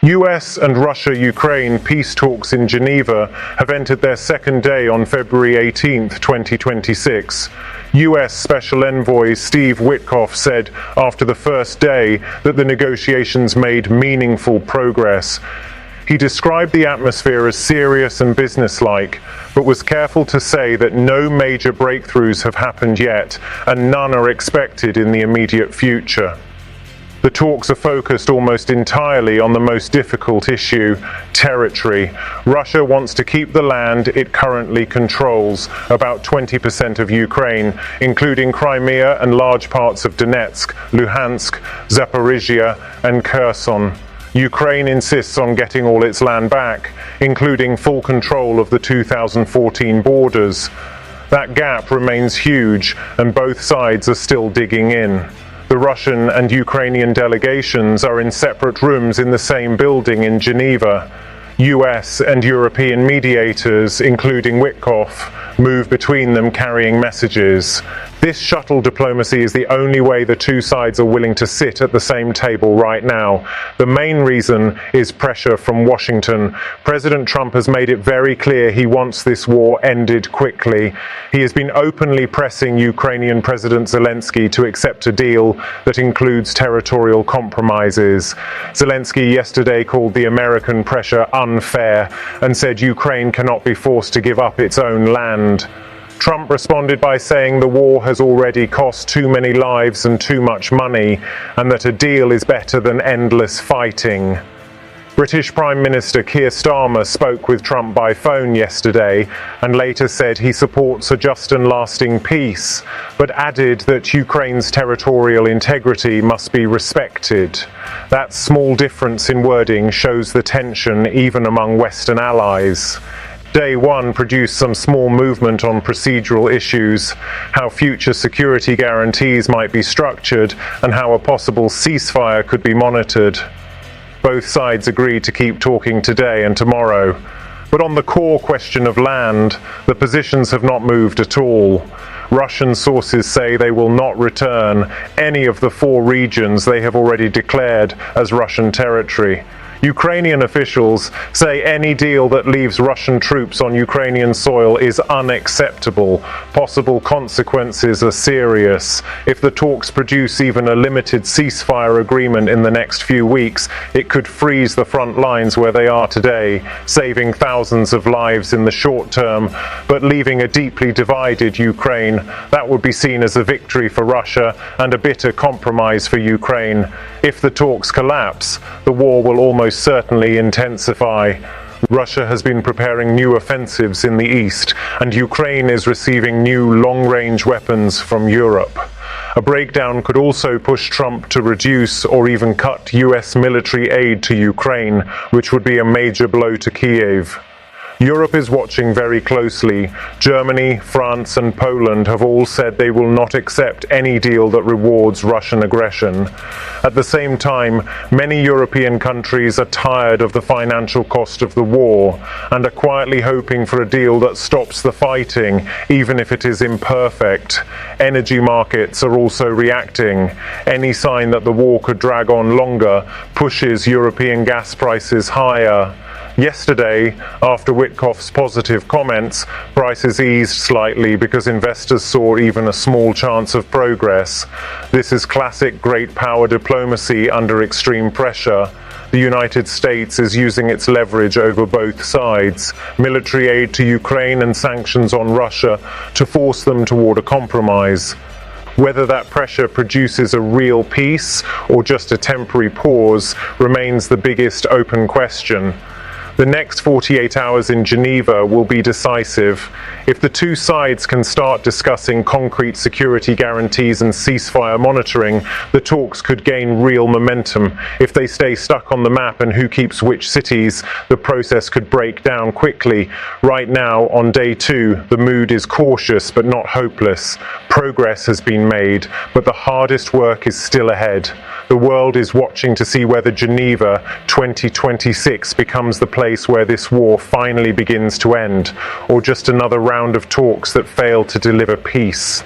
US and Russia-Ukraine peace talks in Geneva have entered their second day on February 18, 2026. US Special Envoy Steve Witkoff said after the first day that the negotiations made meaningful progress. He described the atmosphere as serious and businesslike, but was careful to say that no major breakthroughs have happened yet, and none are expected in the immediate future. The talks are focused almost entirely on the most difficult issue, territory. Russia wants to keep the land it currently controls, about 20% of Ukraine, including Crimea and large parts of Donetsk, Luhansk, Zaporizhia, and Kherson. Ukraine insists on getting all its land back, including full control of the 2014 borders. That gap remains huge, and both sides are still digging in. The Russian and Ukrainian delegations are in separate rooms in the same building in Geneva. US and European mediators, including Witkoff, move between them carrying messages. This shuttle diplomacy is the only way the two sides are willing to sit at the same table right now. The main reason is pressure from Washington. President Trump has made it very clear he wants this war ended quickly. He has been openly pressing Ukrainian President Zelenskyy to accept a deal that includes territorial compromises. Zelenskyy yesterday called the American pressure unfair and said Ukraine cannot be forced to give up its own land. Trump responded by saying the war has already cost too many lives and too much money, and that a deal is better than endless fighting. British Prime Minister Keir Starmer spoke with Trump by phone yesterday and later said he supports a just and lasting peace, but added that Ukraine's territorial integrity must be respected. That small difference in wording shows the tension even among Western allies. Day one produced some small movement on procedural issues, how future security guarantees might be structured, and how a possible ceasefire could be monitored. Both sides agreed to keep talking today and tomorrow. But on the core question of land, the positions have not moved at all. Russian sources say they will not return any of the 4 regions they have already declared as Russian territory. Ukrainian officials say any deal that leaves Russian troops on Ukrainian soil is unacceptable. Possible consequences are serious. If the talks produce even a limited ceasefire agreement in the next few weeks, it could freeze the front lines where they are today, saving thousands of lives in the short term, but leaving a deeply divided Ukraine. That would be seen as a victory for Russia and a bitter compromise for Ukraine. If the talks collapse, the war will almost certainly intensify. Russia has been preparing new offensives in the east, and Ukraine is receiving new long-range weapons from Europe. A breakdown could also push Trump to reduce or even cut US military aid to Ukraine, which would be a major blow to Kyiv. Europe is watching very closely. Germany, France, and Poland have all said they will not accept any deal that rewards Russian aggression. At the same time, many European countries are tired of the financial cost of the war and are quietly hoping for a deal that stops the fighting, even if it is imperfect. Energy markets are also reacting. Any sign that the war could drag on longer pushes European gas prices higher. Yesterday, after Witkoff's positive comments, prices eased slightly because investors saw even a small chance of progress. This is classic great power diplomacy under extreme pressure. The United States is using its leverage over both sides, military aid to Ukraine and sanctions on Russia, to force them toward a compromise. Whether that pressure produces a real peace or just a temporary pause remains the biggest open question. The next 48 hours in Geneva will be decisive. If the two sides can start discussing concrete security guarantees and ceasefire monitoring, the talks could gain real momentum. If they stay stuck on the map and who keeps which cities, the process could break down quickly. Right now, on day 2, the mood is cautious but not hopeless. Progress has been made, but the hardest work is still ahead. The world is watching to see whether Geneva 2026 becomes the place where this war finally begins to end, or just another round of talks that fail to deliver peace.